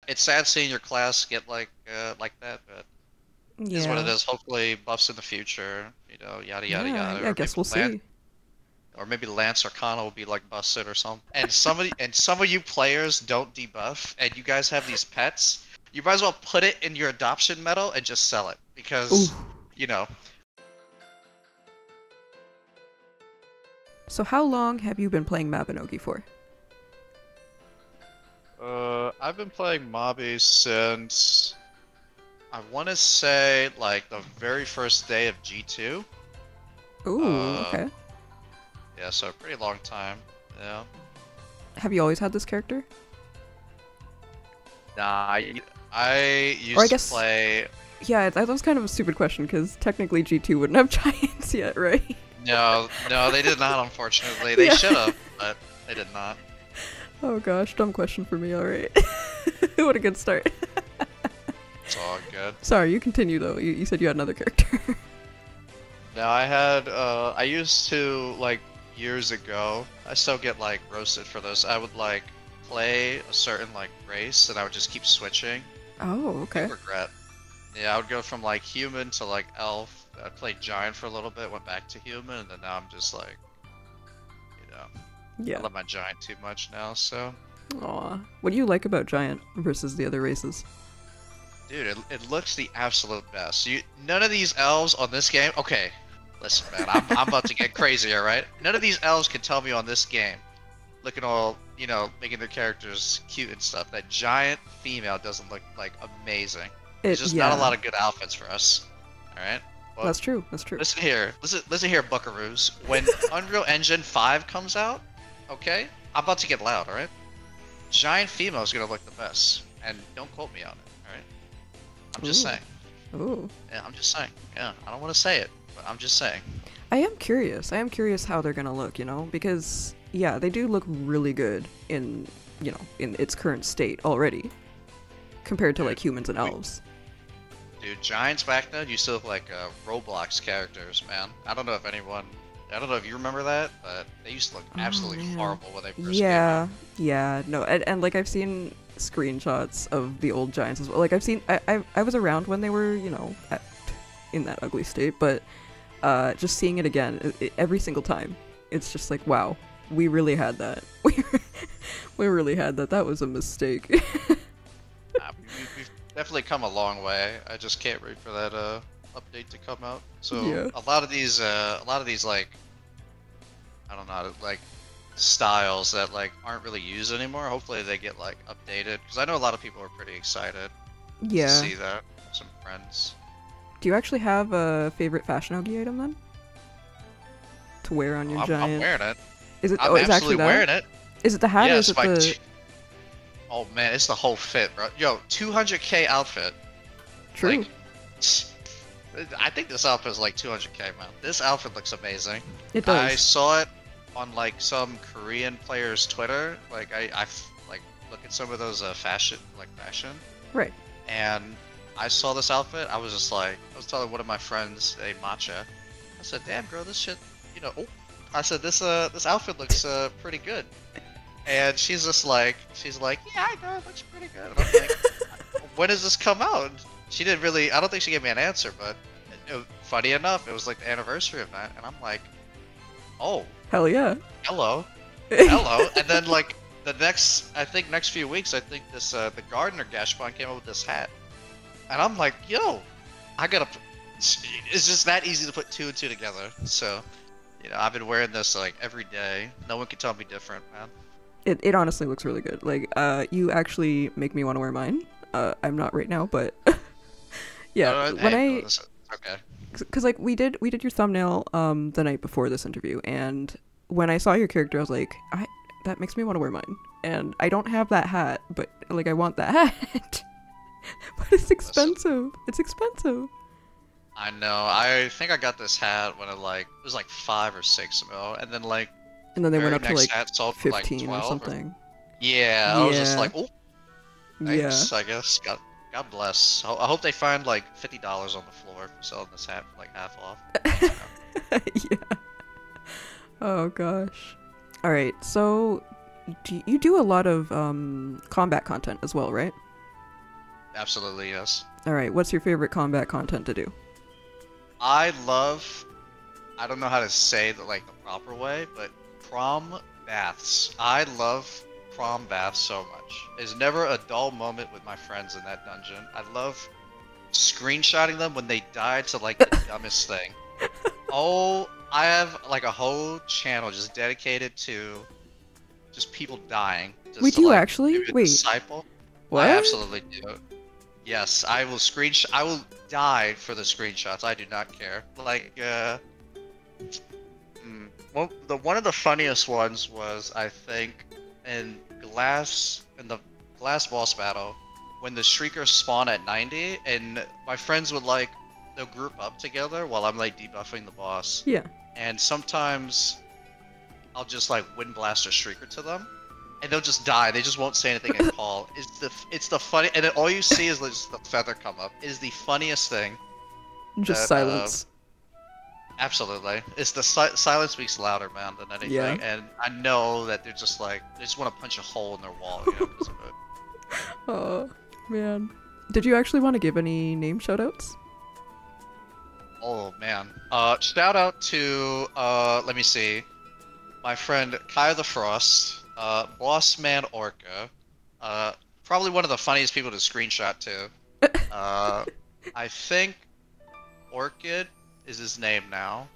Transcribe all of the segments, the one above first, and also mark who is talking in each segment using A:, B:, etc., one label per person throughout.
A: it's sad seeing your class get like that, but it is what it
B: Yeah.
A: is. Hopefully buffs in the future, yada yada
B: Yeah,
A: yada,
B: yeah, I guess we'll see.
A: Or maybe Lance Arcana will be like busted or something. And some of you players don't debuff, and you guys have these pets. You might as well put it in your adoption medal and just sell it
B: Ooh.
A: because, you know.
B: So how long have you been playing Mabinogi for?
A: I've been playing Mobby since I want to say like the very first day of G2.
B: Ooh,
A: Uh,
B: okay.
A: yeah, so a pretty long time. Yeah.
B: Have you always had this character?
A: Nah, I
B: Or I
A: used to
B: guess,
A: play.
B: yeah, that was kind of a stupid question because technically G2 wouldn't have giants yet, right?
A: No, no, they did not, unfortunately. They
B: Yeah.
A: should have, but they did not.
B: Oh gosh, dumb question for me, alright. What a good start.
A: It's all good.
B: Sorry, you continue though. You said you had another character.
A: Now I used to, like, years ago, I still get, like, roasted for this. I would, like, play a certain, like, race, and I would just keep switching.
B: Oh,
A: Big
B: okay.
A: regret. Yeah, I would go from, like, human to, like, elf. I played giant for a little bit, went back to human, and then now I'm just, like, you know, I
B: Yeah.
A: love my giant too much now, so.
B: Aw. What do you like about giant versus the other races?
A: Dude, it looks the absolute best. None of these elves on this game. Okay, listen, man, I'm about to get crazy, all right? None of these elves can tell me on this game, looking all, making their characters cute and stuff. That giant female doesn't look like amazing. There's just not a
B: Yeah.
A: lot of good outfits for us. All right. Well,
B: That's true. That's true.
A: listen here, Buckaroos. When Unreal Engine 5 comes out, okay, I'm about to get loud, all right? Giant female is gonna look the best, and don't quote me on it, all right? I'm just
B: Ooh.
A: saying.
B: Ooh.
A: Yeah, I'm just saying. Yeah, I don't want to say it, but I'm just saying.
B: I am curious. I am curious how they're gonna look, because yeah, they do look really good in its current state already, compared to like
A: Dude,
B: humans and
A: we,
B: elves.
A: dude, Giants back then used to look like Roblox characters, man. I don't know if you remember that, but they used to look
B: Oh
A: absolutely
B: man.
A: horrible when they first came out.
B: Yeah, yeah, no, and like I've seen screenshots of the old giants as well. Like I was around when they were, in that ugly state, but just seeing it again every single time, it's just like, wow, we really had that. We really had that. That was a mistake.
A: We've definitely come a long way. I just can't wait for that update to come out. So
B: Yeah.
A: a lot of these like I don't know, like styles that like aren't really used anymore. Hopefully they get like updated because I know a lot of people are pretty excited to
B: Yeah.
A: see that. Some friends.
B: Do you actually have a favorite fashion Ogi item then? To wear on
A: Oh,
B: your
A: I'm
B: giant?
A: wearing it.
B: Is it? Oh,
A: I'm
B: it's actually
A: absolutely
B: that?
A: wearing it.
B: Is it the hat or is
A: Yes,
B: it the?
A: oh man, it's the whole fit, bro. Yo, 200K outfit.
B: True.
A: Like, I think this outfit is like 200K, man. This outfit looks amazing.
B: It
A: I
B: does.
A: saw it on like some Korean player's Twitter. Like like look at some of those fashion,
B: Right.
A: and I saw this outfit. I was telling one of my friends, a matcha. I said, "Damn, girl, this shit, Oh, I said this outfit looks pretty good." And she's like, "Yeah, I know, it looks pretty good." And I'm like, "When does this come out?" She didn't really. I don't think she gave me an answer, but funny enough, it was like the anniversary event, and I'm like, "Oh,
B: Hell yeah.
A: hello, hello." And then like I think next few weeks, I think this the gardener Gashpon came up with this hat, and I'm like, "Yo, I gotta." It's just that easy to put two and two together. So, I've been wearing this like every day. No one can tell me different, man.
B: It honestly looks really good. Like, you actually make me want to wear mine. I'm not right now, but yeah, when
A: Hey,
B: I,
A: listen, okay.
B: cause like we did your thumbnail the night before this interview, and when I saw your character, I was like, that makes me want to wear mine, and I don't have that hat, but like I want that hat, but it's
A: Listen,
B: expensive. It's expensive.
A: I know. I think I got this hat when it was like 5 or 6 mil, and then like
B: And then they went
A: very
B: up to
A: next
B: like
A: hat sold for like
B: 15 or
A: 12 or
B: something.
A: yeah. I was just
B: Yeah,
A: like, oh,
B: yeah,
A: thanks. I guess God bless. I hope they find like $50 on the floor for selling this hat for like half off.
B: yeah. Oh gosh. All right. So you do a lot of combat content as well, right?
A: Absolutely, yes.
B: All right, what's your favorite combat content to do?
A: I love. I don't know how to say the like the proper way, but prom baths. I love prom baths so much. There's never a dull moment with my friends in that dungeon. I love screenshotting them when they die to like the dumbest thing. Oh, I have like a whole channel just dedicated to just people dying,
B: We
A: just to
B: do
A: like
B: actually?
A: maybe a
B: Wait,
A: disciple. I
B: what?
A: absolutely do. Yes, I will screenshot. I will die for the screenshots. I do not care. Like, well, the one of the funniest ones was I think in the glass boss battle when the Shriekers spawn at 90 and my friends would like they'll group up together while I'm like debuffing the boss.
B: Yeah.
A: And sometimes I'll just like wind blast a Shrieker to them, and they'll just die. They just won't say anything at all. It's the funny, and then all you see is just the feather come up. It is the funniest thing.
B: Just
A: That,
B: silence.
A: absolutely, it's the silence speaks louder, man, than anything.
B: Yeah.
A: And I know that they're just like they just want to punch a hole in their wall, you know, because of it.
B: Oh, man. Did you actually want to give any name shoutouts?
A: Oh man. Shout out to let me see, my friend Kaya the Frost, Boss Man Orca, probably one of the funniest people to screenshot too. I think Orchid is his name now.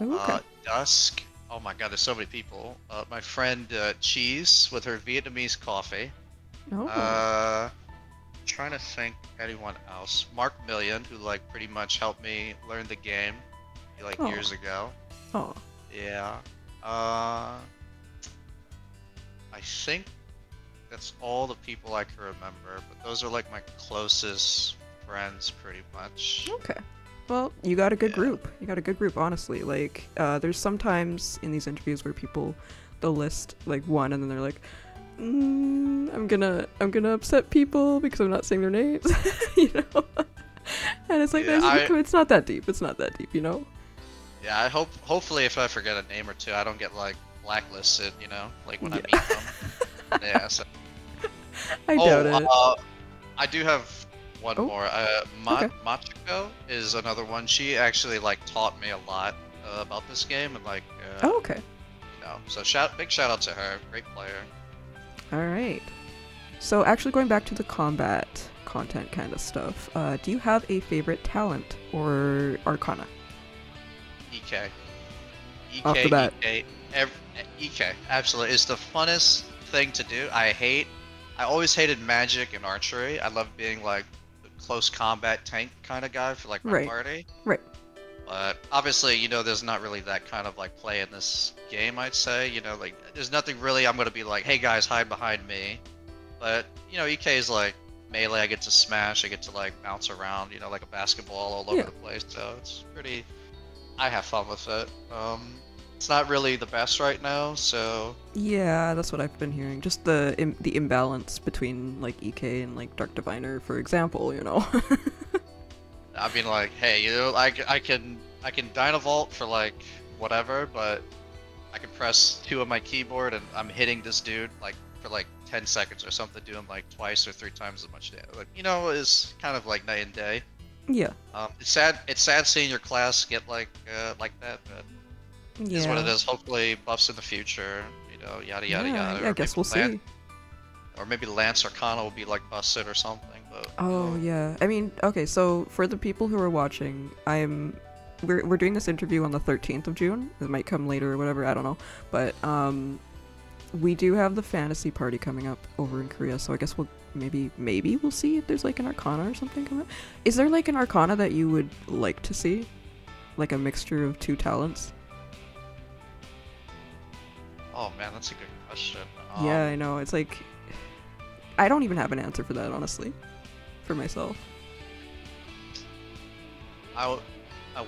B: Oh, okay.
A: Dusk. Oh my god, there's so many people. My friend Cheese with her Vietnamese coffee.
B: Oh.
A: Trying to think anyone else. Mark Million, who like pretty much helped me learn the game, like
B: Oh.
A: years ago.
B: Oh.
A: Yeah. I think that's all the people I can remember, but those are like my closest friends pretty much.
B: Okay. Well, you got a good
A: Yeah.
B: group. You got a good group, honestly. Like, there's sometimes in these interviews where people, they'll list like one and then they're like, I'm gonna upset people because I'm not saying their names, you know. And it's like,
A: Yeah,
B: it's not that deep. It's not that deep, you know.
A: Yeah, I hopefully if I forget a name or two, I don't get like blacklisted, you know, like when I
B: Yeah.
A: meet them. Yeah. So.
B: I doubt it.
A: I do have one
B: Oh,
A: more.
B: okay.
A: Machiko is another one. She actually like taught me a lot about this game and like.
B: Oh, okay.
A: You know, so big shout out to her. Great player.
B: All right. So actually going back to the combat content kind of stuff, do you have a favorite talent or arcana?
A: EK.
B: Off the bat.
A: EK. Absolutely. It's the funnest thing to do. I always hated magic and archery. I love being like the close combat tank kind of guy for like my
B: Right.
A: party.
B: Right.
A: But obviously, you know, there's not really that kind of like play in this game, I'd say. You know, like there's nothing really I'm gonna be like, hey guys, hide behind me. But you know, EK is like melee. I get to smash. I get to like bounce around. You know, like a basketball all over
B: Yeah.
A: the place. So it's pretty. I have fun with it. It's not really the best right now, so
B: Yeah, that's what I've been hearing. Just the imbalance between like EK and like Dark Diviner, for example, you know.
A: I mean, like, hey, you know, I can Dynavolt for like whatever, but I can press 2 on my keyboard and I'm hitting this dude like for like 10 seconds or something, do him like twice or 3 times as much damage. Like, you know, is kind of like night and day.
B: Yeah.
A: It's sad seeing your class get like that, but it is what it
B: Yeah.
A: is. Hopefully, buffs in the future, you know, yada yada
B: Yeah,
A: yada.
B: I guess we'll see.
A: Or maybe Lance Arcana will be like busted or something. But
B: Oh yeah. I mean, okay, so for the people who are watching, we're doing this interview on the 13th of June. It might come later or whatever, I don't know. But we do have the fantasy party coming up over in Korea, so I guess we'll maybe we'll see if there's like an arcana or something coming up. Is there like an arcana that you would like to see? Like a mixture of 2 talents?
A: oh man, that's a good question.
B: Yeah, I know. It's like I don't even have an answer for that, honestly, for myself.
A: I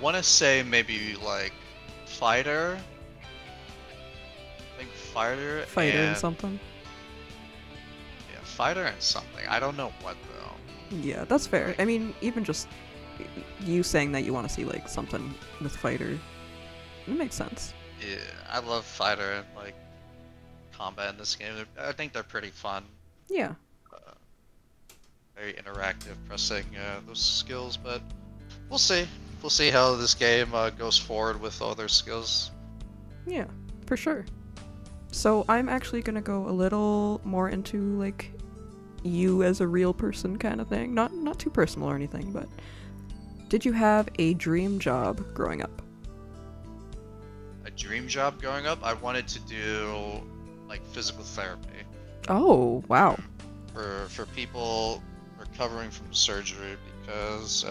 A: want to say maybe like fighter. I think fighter.
B: Fighter and
A: and
B: something.
A: Yeah, fighter and something. I don't know what though.
B: Yeah, that's fair. I mean, even just you saying that you want to see like something with fighter, it makes sense.
A: Yeah, I love fighter and like combat in this game. I think they're pretty fun.
B: Yeah.
A: very interactive pressing those skills, but we'll see. We'll see how this game goes forward with all their skills.
B: Yeah, for sure. So I'm actually gonna go a little more into like you as a real person kind of thing. Not too personal or anything, but did you have a dream job growing up?
A: A dream job growing up, I wanted to do like physical therapy
B: Oh, wow.
A: for people recovering from surgery because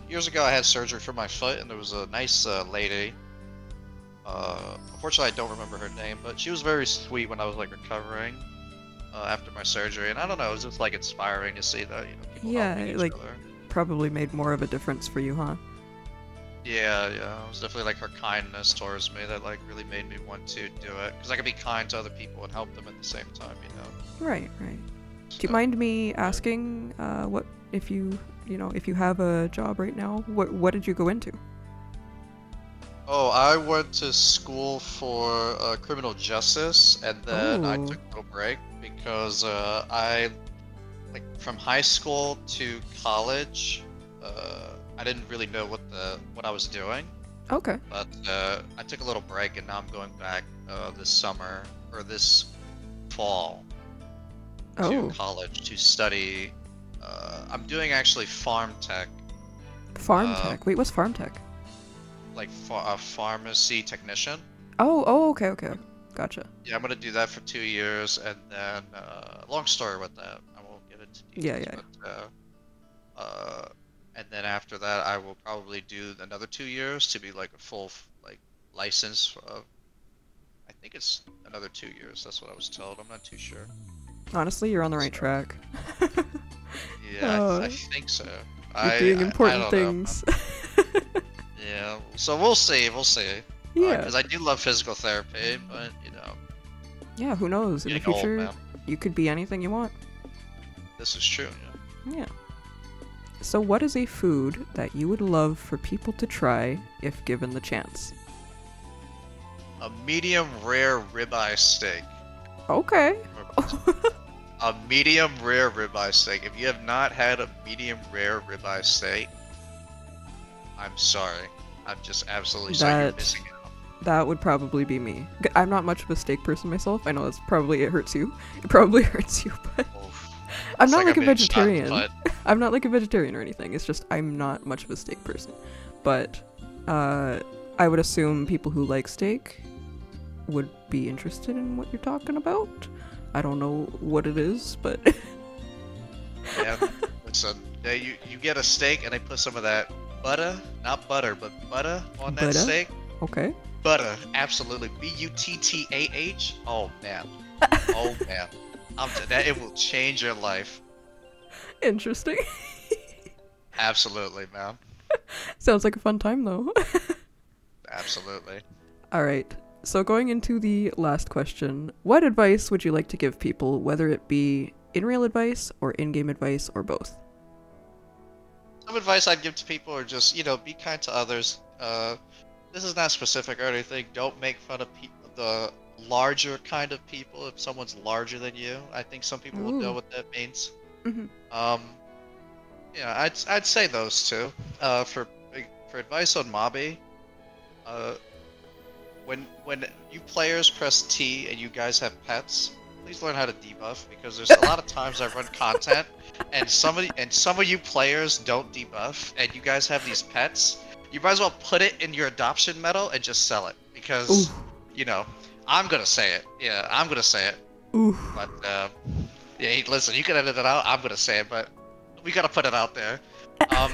A: years ago I had surgery for my foot and there was a nice lady. Unfortunately, I don't remember her name, but she was very sweet when I was like recovering after my surgery, and I don't know, it was just like inspiring to see that people
B: Yeah,
A: helping each
B: like
A: other.
B: probably made more of a difference for you, huh?
A: Yeah, it was definitely like her kindness towards me that like really made me want to do it because I could be kind to other people and help them at the same time, you know.
B: Right, right. Do you
A: So,
B: mind me
A: yeah.
B: asking what if if you have a job right now, what did you go into?
A: Oh, I went to school for criminal justice, and then I
B: Oh,
A: took a break because I like from high school to college, I didn't really know what I was doing,
B: okay.
A: but I took a little break, and now I'm going back this summer or this fall to
B: Oh,
A: college to study. I'm doing actually farm tech,
B: farm
A: uh,
B: tech. Wait, what's farm tech?
A: like a pharmacy technician.
B: Oh, okay, okay. Gotcha.
A: Yeah, I'm gonna do that for 2 years, and then long story with that. I won't get into
B: Yeah,
A: details,
B: yeah.
A: but and then after that, I will probably do another 2 years to be like a full like license. I think it's another 2 years. That's what I was told. I'm not too sure.
B: Honestly, you're on the right
A: So,
B: track.
A: yeah, I
B: uh,
A: think so.
B: you're doing
A: I
B: important
A: don't know.
B: things.
A: Yeah, so we'll see. We'll see.
B: Yeah.
A: Because I do love physical therapy, but
B: Yeah, who knows? In the
A: getting old,
B: future,
A: man.
B: you could be anything you want.
A: This is true. Yeah.
B: Yeah. So what is a food that you would love for people to try if given the chance?
A: A medium rare ribeye steak.
B: Okay.
A: A medium rare ribeye steak. If you have not had a medium rare ribeye steak, I'm sorry. I'm just absolutely sorry you're
B: That
A: missing out.
B: that would probably be me. I'm not much of a steak person myself. I know that's probably it hurts you. It probably hurts you, but
A: Oof.
B: I'm
A: It's
B: not like
A: I'm
B: a
A: being shot in the
B: vegetarian.
A: butt.
B: I'm not like a vegetarian or anything. It's just I'm not much of a steak person. But I would assume people who like steak would be interested in what you're talking about. I don't know what it is, but
A: Yeah, listen, you get a steak and they put some of that butter, not butter, but butter on that
B: Butter?
A: steak.
B: okay.
A: Butter, absolutely. Buttah. Oh man. Oh man. That it will change your life.
B: Interesting.
A: Absolutely, man.
B: Sounds like a fun time though.
A: Absolutely.
B: All right. So going into the last question, what advice would you like to give people, whether it be in-real advice or in-game advice or both?
A: Some advice I'd give to people are just, be kind to others. This is not specific or anything. Don't make fun of the larger kind of people if someone's larger than you. I think some people will know
B: Ooh.
A: what that means.
B: hmm
A: Um, yeah, I'd say those two. For advice on Mobby, uh, when you players press T and you guys have pets, please learn how to debuff because there's a lot of times I run content and some of you players don't debuff and you guys have these pets. You might as well put it in your adoption medal and just sell it
B: Ooh.
A: because I'm gonna say it. Yeah, I'm gonna say it.
B: Ooh.
A: But yeah, listen, you can edit it out. I'm gonna say it, but we gotta put it out there. Um,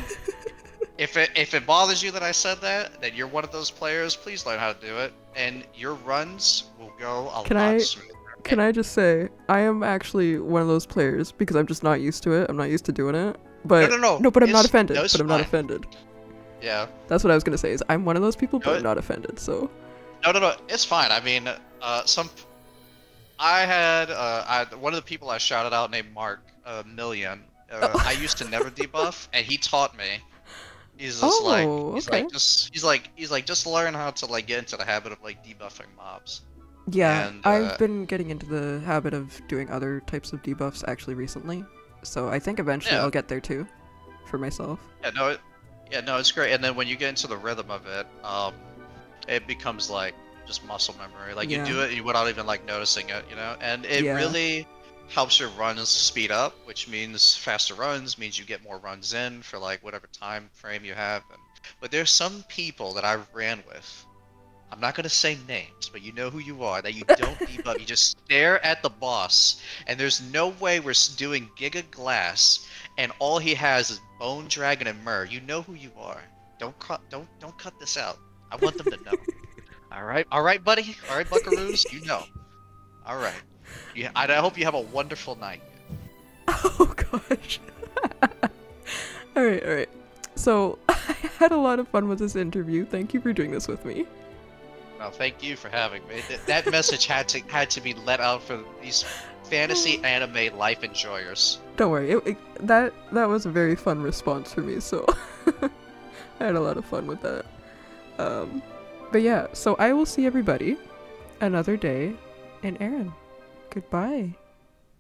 A: if it bothers you that I said that you're one of those players, please learn how to do it, and your runs will go a
B: Can
A: lot
B: I
A: smoother.
B: can I just say I am actually one of those players because I'm just not used to it. I'm not used to doing it. But
A: No.
B: but I'm not
A: It's-
B: offended.
A: no, it's
B: But I'm not
A: fine.
B: offended.
A: Yeah.
B: That's what I was gonna say. Is I'm one of those people, but
A: No,
B: I'm not offended. So
A: No. It's fine. I mean, I had one of the people I shouted out named Mark Million. I used to never debuff, and he taught me. He's just
B: okay.
A: he's like just learn how to like get into the habit of like debuffing mobs.
B: Yeah,
A: And
B: I've been getting into the habit of doing other types of debuffs actually recently. So I think eventually
A: Yeah.
B: I'll get there too, for myself.
A: Yeah, no, it's great. And then when you get into the rhythm of it, it becomes like just muscle memory. Like you
B: Yeah.
A: do it without even like noticing it, you know? And it
B: Yeah.
A: really helps your runs speed up, which means faster runs, means you get more runs in for like whatever time frame you have. But there's some people that I ran with. I'm not gonna say names, but you know who you are, that you don't debug. You just stare at the boss, and there's no way we're doing Giga Glass, and all he has is Bone Dragon and Myrrh. You know who you are. Don't cut this out. I want them to know. All right, buddy. All right, Buckaroos. You know. All right. I hope you have a wonderful night.
B: Oh gosh. All right. So I had a lot of fun with this interview. Thank you for doing this with me.
A: No, thank you for having me. That message had to be let out for these fantasy anime life enjoyers.
B: Don't worry, that was a very fun response for me, so I had a lot of fun with that. But yeah, so I will see everybody another day in Erinn. Goodbye.